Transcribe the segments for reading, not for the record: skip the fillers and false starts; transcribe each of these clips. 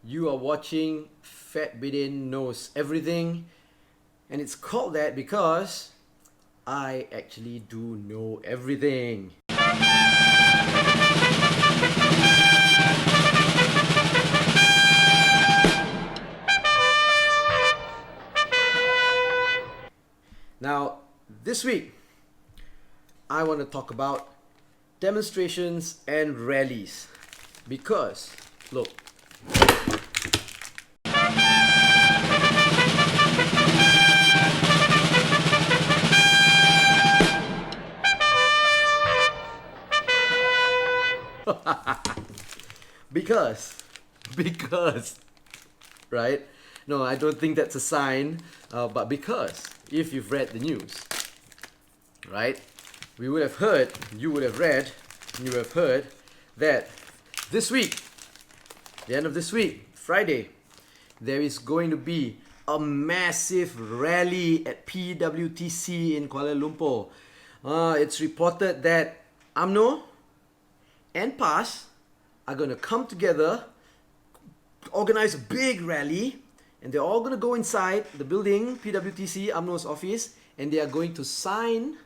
You are watching Fat Bidin Knows Everything, and it's called that because I actually do know everything. Now, this week, I want to talk about demonstrations and rallies because, look, because, because, right? No, I don't think that's a sign, but because if you've read the news, right, we would have heard, you would have read, you would have heard that this week, the end of this week, Friday, there is going to be a massive rally at PWTC in Kuala Lumpur. It's reported that UMNO and PAS are going to come together, organize a big rally, and they're all going to go inside the building, PWTC, UMNO's office, and they are going to sign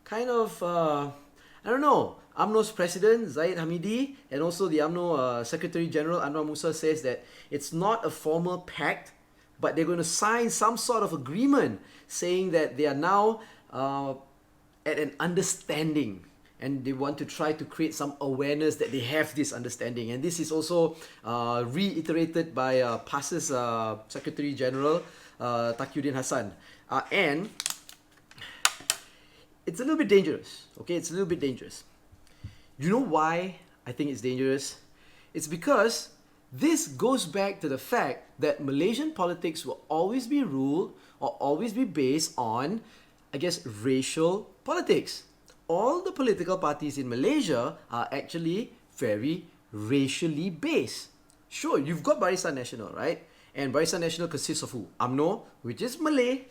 kind of, I don't know, UMNO's president, Zaid Hamidi, and also the UMNO Secretary General, Anwar Musa, says that it's not a formal pact, but they're going to sign some sort of agreement saying that they are now at an understanding, and they want to try to create some awareness that they have this understanding. And this is also reiterated by PAS's Secretary General, Taqiyuddin Hassan. And it's a little bit dangerous, okay? It's a little bit dangerous. You know why I think it's dangerous? It's because this goes back to the fact that Malaysian politics will always be ruled or always be based on, I guess, racial politics. All the political parties in Malaysia are actually very racially based. Sure, you've got Barisan Nasional, right? And Barisan Nasional consists of who? UMNO, which is Malay,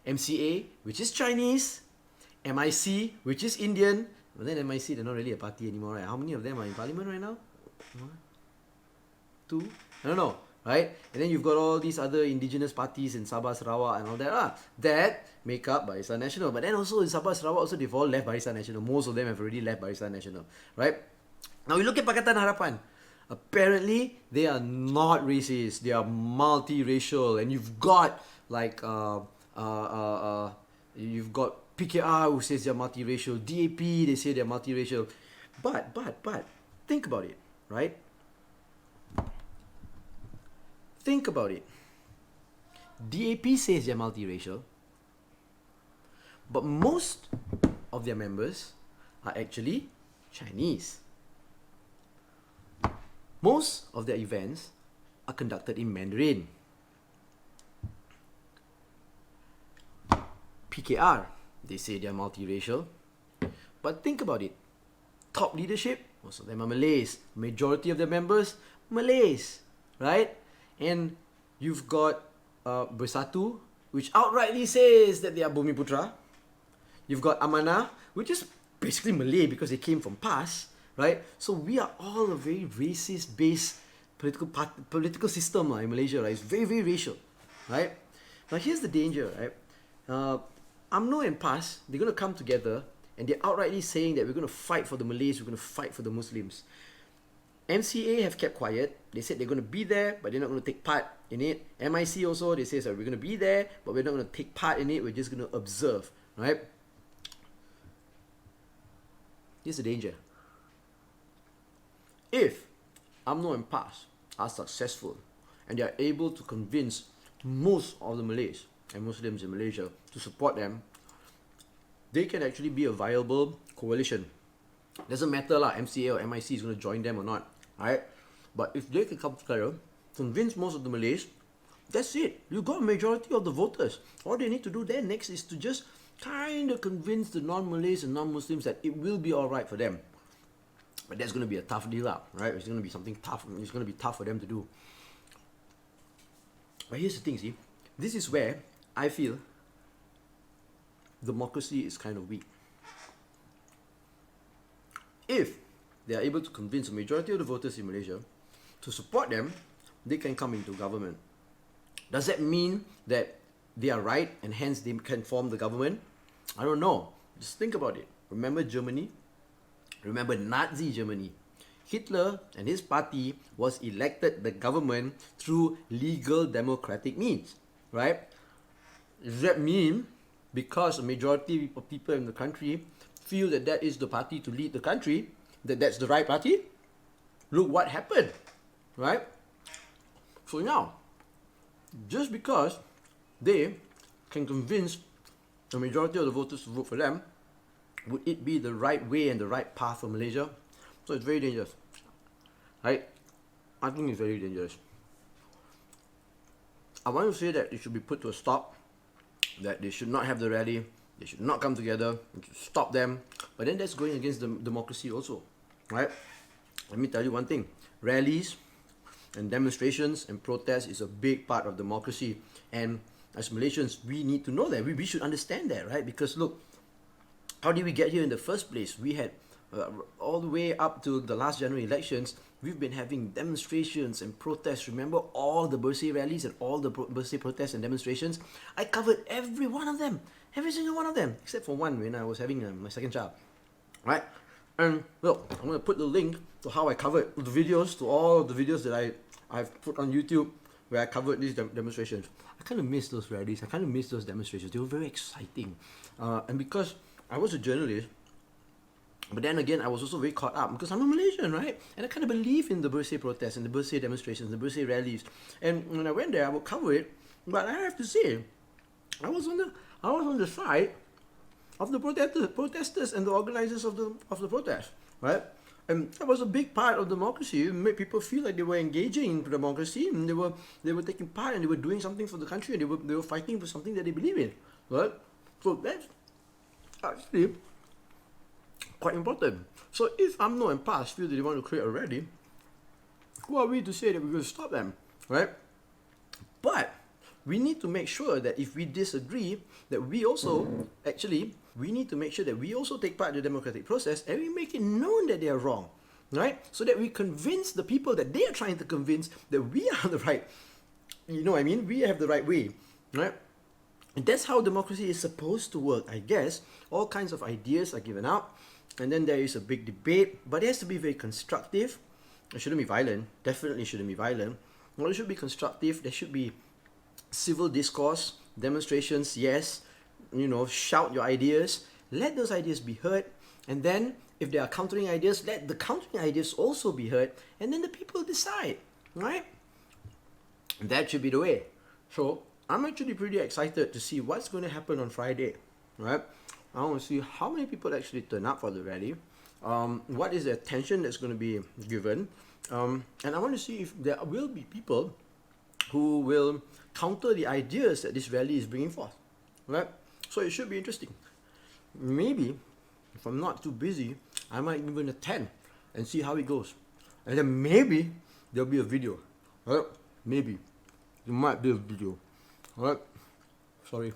MCA, which is Chinese, MIC, which is Indian. But then MIC, they're not really a party anymore, right? How many of them are in parliament right now? One, two? I don't know, right? And then you've got all these other indigenous parties in Sabah, Sarawak and all that that make up Barisan Nasional. But then also in Sabah, Sarawak also they've all left Barisan Nasional. Most of them have already left Barisan Nasional, right? Now we look at Pakatan Harapan. Apparently, they are not racist. They are multiracial, and you've got like you've got PKR who says they're multiracial. DAP, they say they're multiracial. But think about it, right? Think about it. DAP says they're multiracial, but most of their members are actually Chinese. Most of their events are conducted in Mandarin. PKR, they say they're multiracial, but think about it. Top leadership, most of them are Malays. Majority of their members, Malays, right? And you've got Bersatu, which outrightly says that they are Bumiputra. You've got Amanah, which is basically Malay because they came from PAS, right? So we are all a very racist-based political system in Malaysia, right? It's very, very racial, right? Now here's the danger, right? UMNO and PAS, they're going to come together and they're outrightly saying that we're going to fight for the Malays, we're going to fight for the Muslims. MCA have kept quiet. They said they're going to be there, but they're not going to take part in it. MIC also, they say, so we're going to be there, but we're not going to take part in it. We're just going to observe, right? Here's the danger. If UMNO and PAS are successful and they are able to convince most of the Malays and Muslims in Malaysia to support them, they can actually be a viable coalition. Doesn't matter lah, MCA or MIC is going to join them or not, right? But if they can come together, convince most of the Malays, that's it. You got a majority of the voters. All they need to do then next is to just kind of convince the non-Malays and non-Muslims that it will be alright for them. But that's going to be a tough deal out, right? It's going to be something tough. It's going to be tough for them to do. But here's the thing, see. This is where I feel democracy is kind of weak. If they are able to convince a majority of the voters in Malaysia to support them, they can come into government. Does that mean that they are right and hence they can form the government? I don't know. Just think about it. Remember Germany? Remember Nazi Germany? Hitler and his party was elected the government through legal democratic means, right? Does that mean because a majority of people in the country feel that that is the party to lead the country, that that's the right party? Look what happened, right? So now, just because they can convince the majority of the voters to vote for them, would it be the right way and the right path for Malaysia? So it's very dangerous, right? I think it's very dangerous. I want to say that it should be put to a stop, that they should not have the rally, they should not come together, we should stop them. But then that's going against the democracy also, right? Let me tell you one thing, rallies and demonstrations and protests is a big part of democracy, and as Malaysians we need to know that, we should understand that, right? Because look, how did we get here in the first place? We had all the way up to the last general elections, we've been having demonstrations and protests. Remember all the birthday rallies and all the birthday protests and demonstrations? I covered every one of them, every single one of them, except for one when I was having my second child, right? And well, I'm going to put the link to how I covered the videos, to all the videos that I've put on YouTube where I covered these demonstrations. I kind of miss those rallies, I kind of miss those demonstrations. They were very exciting. And because I was a journalist, but then again, I was also very caught up because I'm a Malaysian, right? And I kind of believe in the birthday protests and the birthday demonstrations, the birthday rallies. And when I went there, I would cover it. But I have to say, I was on the side of the protesters and the organizers of the protest, right? And that was a big part of democracy. It made people feel like they were engaging in democracy, and they were taking part, and they were doing something for the country, and they were fighting for something that they believe in, right? So that's actually quite important. So if UMNO and PAS feel that they want to create a rally, who are we to say that we're going to stop them, right? But we need to make sure that if we disagree, that we also we need to make sure that we also take part in the democratic process and we make it known that they are wrong, right? So that we convince the people that they are trying to convince that we are the right, you know what I mean? We have the right way, right? And that's how democracy is supposed to work, I guess. All kinds of ideas are given out, and then there is a big debate, but it has to be very constructive. It shouldn't be violent, definitely shouldn't be violent. Well, it should be constructive, there should be civil discourse, demonstrations, yes, you know, shout your ideas, let those ideas be heard, and then if there are countering ideas, let the countering ideas also be heard, and then the people decide, right? That should be the way. So I'm actually pretty excited to see what's going to happen on Friday, right? I want to see how many people actually turn up for the rally, what is the attention that's going to be given, and I want to see if there will be people who will counter the ideas that this rally is bringing forth, right? So it should be interesting. Maybe, if I'm not too busy, I might even attend and see how it goes. And then maybe there'll be a video, right? Maybe there might be a video, right? Sorry.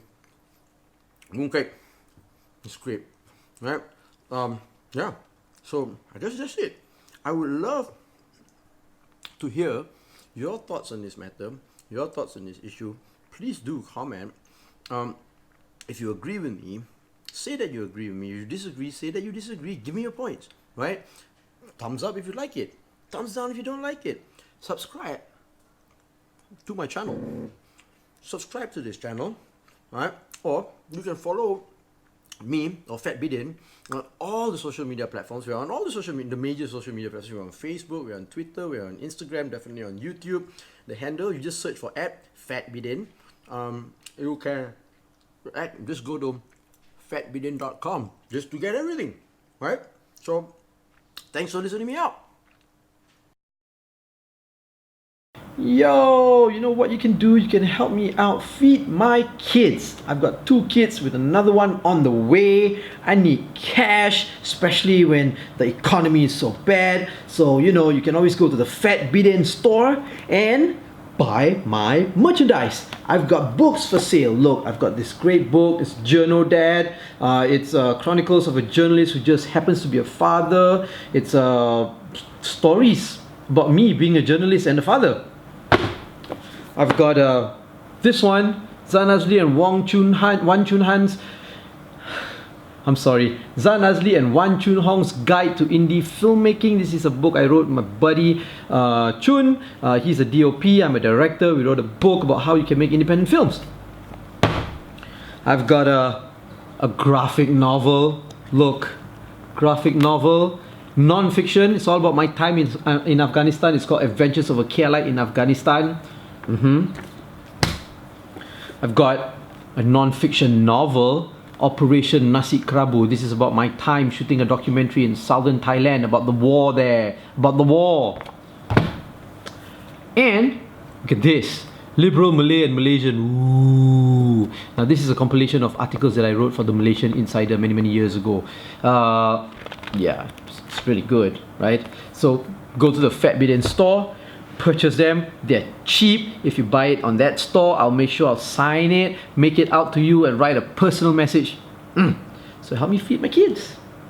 Okay. It's great, right? Yeah. So I guess that's it. I would love to hear your thoughts on this matter, your thoughts on this issue. Please do comment. If you agree with me, say that you agree with me. If you disagree, say that you disagree. Give me your points, right? Thumbs up if you like it. Thumbs down if you don't like it. Subscribe to my channel. Subscribe to this channel, right? Or you can follow me or Fat Bidin on all the social media platforms. We're on all the major social media platforms. We're on Facebook, we're on Twitter, we're on Instagram, definitely on YouTube. The handle, you just search for @FatBidin. You can just go to fatbidin.com just to get everything, right? So thanks for listening me out. Yo, you know what you can do? You can help me out. Feed my kids. I've got 2 kids with another one on the way. I need cash, especially when the economy is so bad. So, you know, you can always go to the Fat Bidin store and buy my merchandise. I've got books for sale. Look, I've got this great book. It's Journo Dad. It's Chronicles of a Journalist Who Just Happens to Be a Father. It's stories about me being a journalist and a father. I've got this one, Zan Azli and Wan Chun Han's Zan Azli and Wan Chun Hong's Guide to Indie Filmmaking. This is a book I wrote with my buddy Chun. He's a DOP, I'm a director. We wrote a book about how you can make independent films. I've got a graphic novel. Look, graphic novel, non-fiction. It's all about my time in Afghanistan. It's called Adventures of a KLite in Afghanistan. I've got a non-fiction novel, Operation Nasi Kerabu. This is about my time shooting a documentary in southern Thailand about the war there. And look at this, Liberal Malay and Malaysian. Ooh. Now this is a compilation of articles that I wrote for the Malaysian Insider many years ago. Yeah, it's really good, right? So go to the Fat Bidin store, purchase them. They're cheap. If you buy it on that store, I'll make sure I'll sign it, make it out to you and write a personal message. So help me feed my kids.